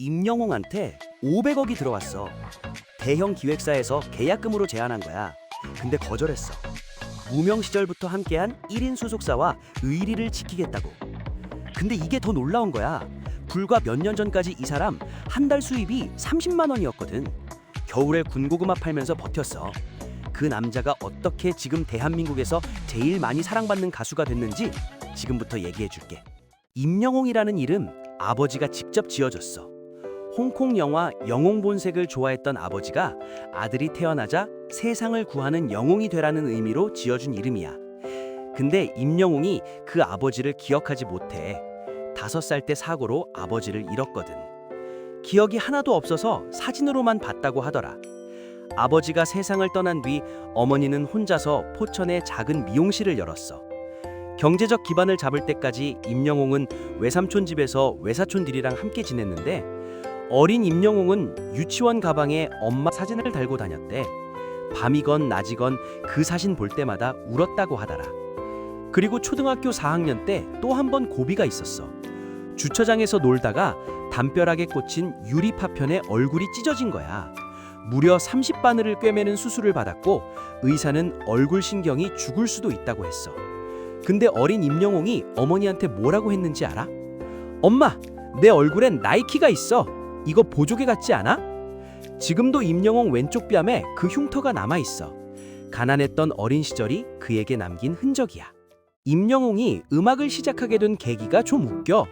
임영웅한테 500억이 들어왔어. 대형 기획사에서 계약금으로 제안한 거야. 근데 거절했어. 무명 시절부터 함께한 1인 소속사와 의리를 지키겠다고. 근데 이게 더 놀라운 거야. 불과 몇 년 전까지 이 사람 한 달 수입이 30만 원이었거든. 겨울에 군고구마 팔면서 버텼어. 그 남자가 어떻게 지금 대한민국에서 제일 많이 사랑받는 가수가 됐는지 지금부터 얘기해 줄게. 임영웅이라는 이름 아버지가 직접 지어줬어. 홍콩 영화 영웅본색을 좋아했던 아버지가 아들이 태어나자 세상을 구하는 영웅이 되라는 의미로 지어준 이름이야. 근데 임영웅이 그 아버지를 기억하지 못해. 5살 때 사고로 아버지를 잃었거든. 기억이 하나도 없어서 사진으로만 봤다고 하더라. 아버지가 세상을 떠난 뒤 어머니는 혼자서 포천에 작은 미용실을 열었어. 경제적 기반을 잡을 때까지 임영웅은 외삼촌 집에서 외사촌들이랑 함께 지냈는데 어린 임영웅은 유치원 가방에 엄마 사진을 달고 다녔대. 밤이건 낮이건 그 사진 볼 때마다 울었다고 하더라. 그리고 초등학교 4학년 때 또 한 번 고비가 있었어. 주차장에서 놀다가 담벼락에 꽂힌 유리 파편에 얼굴이 찢어진 거야. 무려 30바늘을 꿰매는 수술을 받았고 의사는 얼굴 신경이 죽을 수도 있다고 했어. 근데 어린 임영웅이 어머니한테 뭐라고 했는지 알아? 엄마, 내 얼굴엔 나이키가 있어. 이거 보조개 같지 않아? 지금도 임영웅 왼쪽 뺨에 그 흉터가 남아있어. 가난했던 어린 시절이 그에게 남긴 흔적이야. 임영웅이 음악을 시작하게 된 계기가 좀 웃겨.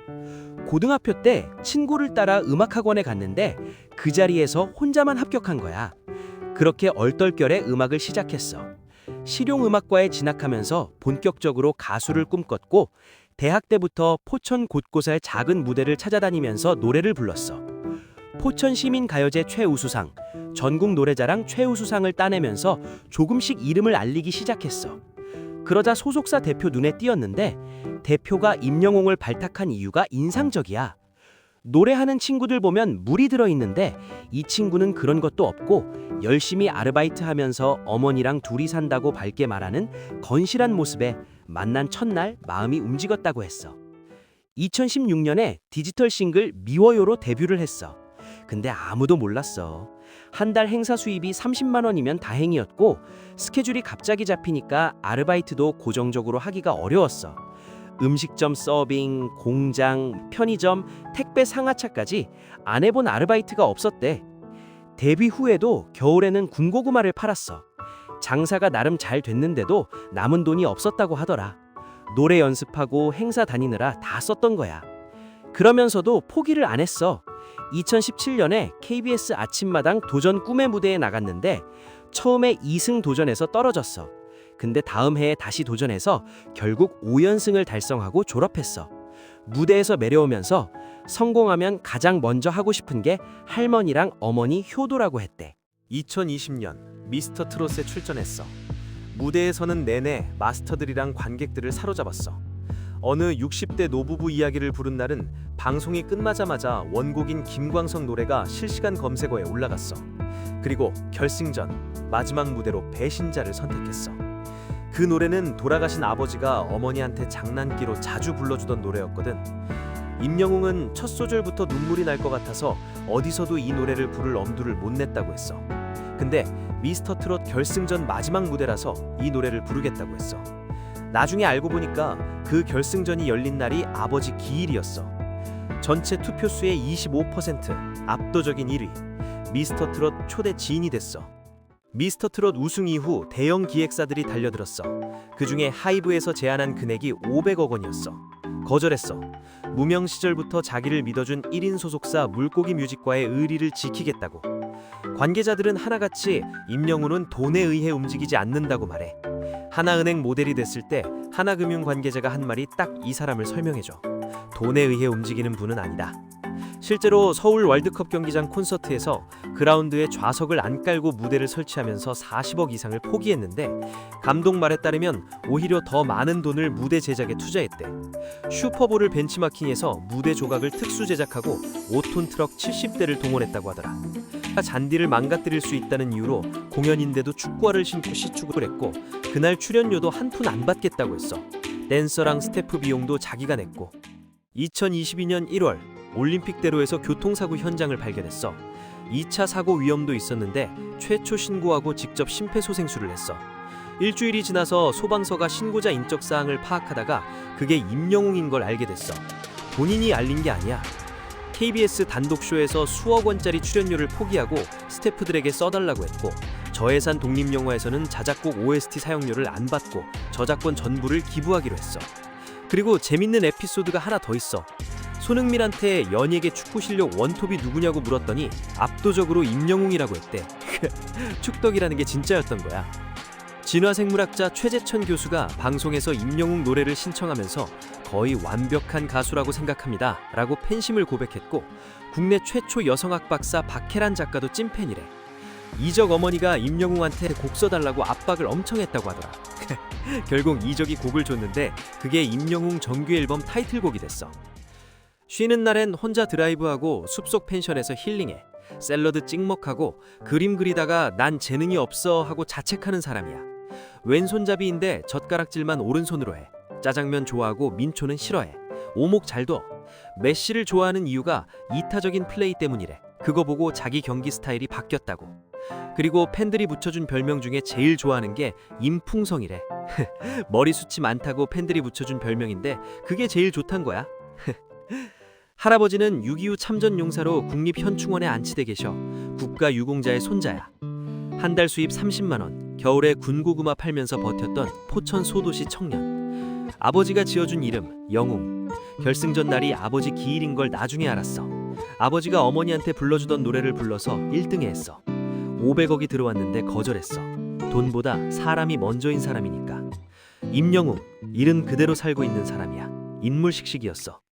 고등학교 때 친구를 따라 음악학원에 갔는데 그 자리에서 혼자만 합격한 거야. 그렇게 얼떨결에 음악을 시작했어. 실용음악과에 진학하면서 본격적으로 가수를 꿈꿨고 대학 때부터 포천 곳곳의 작은 무대를 찾아다니면서 노래를 불렀어. 포천 시민가요제 최우수상, 전국 노래자랑 최우수상을 따내면서 조금씩 이름을 알리기 시작했어. 그러자 소속사 대표 눈에 띄었는데 대표가 임영웅을 발탁한 이유가 인상적이야. 노래하는 친구들 보면 물이 들어있는데 이 친구는 그런 것도 없고 열심히 아르바이트하면서 어머니랑 둘이 산다고 밝게 말하는 건실한 모습에 만난 첫날 마음이 움직였다고 했어. 2016년에 디지털 싱글 미워요로 데뷔를 했어. 근데 아무도 몰랐어. 한 달 행사 수입이 30만 원이면 다행이었고 스케줄이 갑자기 잡히니까 아르바이트도 고정적으로 하기가 어려웠어. 음식점 서빙, 공장, 편의점, 택배 상하차까지 안 해본 아르바이트가 없었대. 데뷔 후에도 겨울에는 군고구마를 팔았어. 장사가 나름 잘 됐는데도 남은 돈이 없었다고 하더라. 노래 연습하고 행사 다니느라 다 썼던 거야. 그러면서도 포기를 안 했어. 2017년에 KBS 아침마당 도전 꿈의 무대에 나갔는데 처음에 2승 도전에서 떨어졌어. 근데 다음 해에 다시 도전해서 결국 5연승을 달성하고 졸업했어. 무대에서 내려오면서 성공하면 가장 먼저 하고 싶은 게 할머니랑 어머니 효도라고 했대. 2020년 미스터 트롯에 출전했어. 무대에 서는 내내 마스터들이랑 관객들을 사로잡았어. 어느 60대 노부부 이야기를 부른 날은 방송이 끝나자마자 원곡인 김광석 노래가 실시간 검색어에 올라갔어. 그리고 결승전 마지막 무대로 배신자를 선택했어. 그 노래는 돌아가신 아버지가 어머니한테 장난기로 자주 불러주던 노래였거든. 임영웅은 첫 소절부터 눈물이 날 것 같아서 어디서도 이 노래를 부를 엄두를 못 냈다고 했어. 근데 미스터 트롯 결승전 마지막 무대라서 이 노래를 부르겠다고 했어. 나중에 알고 보니까 그 결승전이 열린 날이 아버지 기일이었어. 전체 투표수의 25%, 압도적인 1위. 미스터 트롯 초대 지인이 됐어. 미스터 트롯 우승 이후 대형 기획사들이 달려들었어. 그중에 하이브에서 제안한 금액이 500억 원이었어. 거절했어. 무명 시절부터 자기를 믿어준 1인 소속사 물고기 뮤직과의 의리를 지키겠다고. 관계자들은 하나같이 임영웅은 돈에 의해 움직이지 않는다고 말해. 하나은행 모델이 됐을 때 하나금융 관계자가 한 말이 딱 이 사람을 설명해줘. 돈에 의해 움직이는 분은 아니다. 실제로 서울 월드컵 경기장 콘서트에서 그라운드에 좌석을 안 깔고 무대를 설치하면서 40억 이상을 포기했는데 감독 말에 따르면 오히려 더 많은 돈을 무대 제작에 투자했대. 슈퍼볼을 벤치마킹해서 무대 조각을 특수 제작하고 5톤 트럭 70대를 동원했다고 하더라. 잔디를 망가뜨릴 수 있다는 이유로 공연인데도 축구화를 신고 시축을 했고 그날 출연료도 한 푼 안 받겠다고 했어. 댄서랑 스태프 비용도 자기가 냈고 2022년 1월 올림픽대로에서 교통사고 현장을 발견했어. 2차 사고 위험도 있었는데 최초 신고하고 직접 심폐소생술을 했어. 일주일이 지나서 소방서가 신고자 인적 사항을 파악하다가 그게 임영웅인 걸 알게 됐어. 본인이 알린 게 아니야. KBS 단독쇼에서 수억 원짜리 출연료를 포기하고 스태프들에게 써달라고 했고, 저예산 독립영화에서는 자작곡 OST 사용료를 안 받고 저작권 전부를 기부하기로 했어. 그리고 재밌는 에피소드가 하나 더 있어. 손흥민한테 연예계 축구 실력 원톱이 누구냐고 물었더니 압도적으로 임영웅이라고 했대. 축덕이라는 게 진짜였던 거야. 진화생물학자 최재천 교수가 방송에서 임영웅 노래를 신청하면서 거의 완벽한 가수라고 생각합니다 라고 팬심을 고백했고, 국내 최초 여성학 박사 박혜란 작가도 찐팬이래. 이적 어머니가 임영웅한테 곡 써달라고 압박을 엄청 했다고 하더라. 결국 이적이 곡을 줬는데 그게 임영웅 정규 앨범 타이틀곡이 됐어. 쉬는 날엔 혼자 드라이브하고 숲속 펜션에서 힐링해. 샐러드 찍먹하고 그림 그리다가 난 재능이 없어 하고 자책하는 사람이야. 왼손잡이인데 젓가락질만 오른손으로 해. 짜장면 좋아하고 민초는 싫어해. 오목 잘 둬. 메시를 좋아하는 이유가 이타적인 플레이 때문이래. 그거 보고 자기 경기 스타일이 바뀌었다고. 그리고 팬들이 붙여준 별명 중에 제일 좋아하는 게 임풍성이래. 머리숱이 많다고 팬들이 붙여준 별명인데 그게 제일 좋단 거야. 할아버지는 6.25 참전용사로 국립현충원에 안치돼 계셔. 국가유공자의 손자야. 한 달 수입 30만 원, 겨울에 군고구마 팔면서 버텼던 포천 소도시 청년. 아버지가 지어준 이름 영웅. 결승전 날이 아버지 기일인 걸 나중에 알았어. 아버지가 어머니한테 불러주던 노래를 불러서 1등에 했어. 500억이 들어왔는데 거절했어. 돈보다 사람이 먼저인 사람이니까. 임영웅, 일은 그대로 살고 있는 사람이야. 인물식식이었어.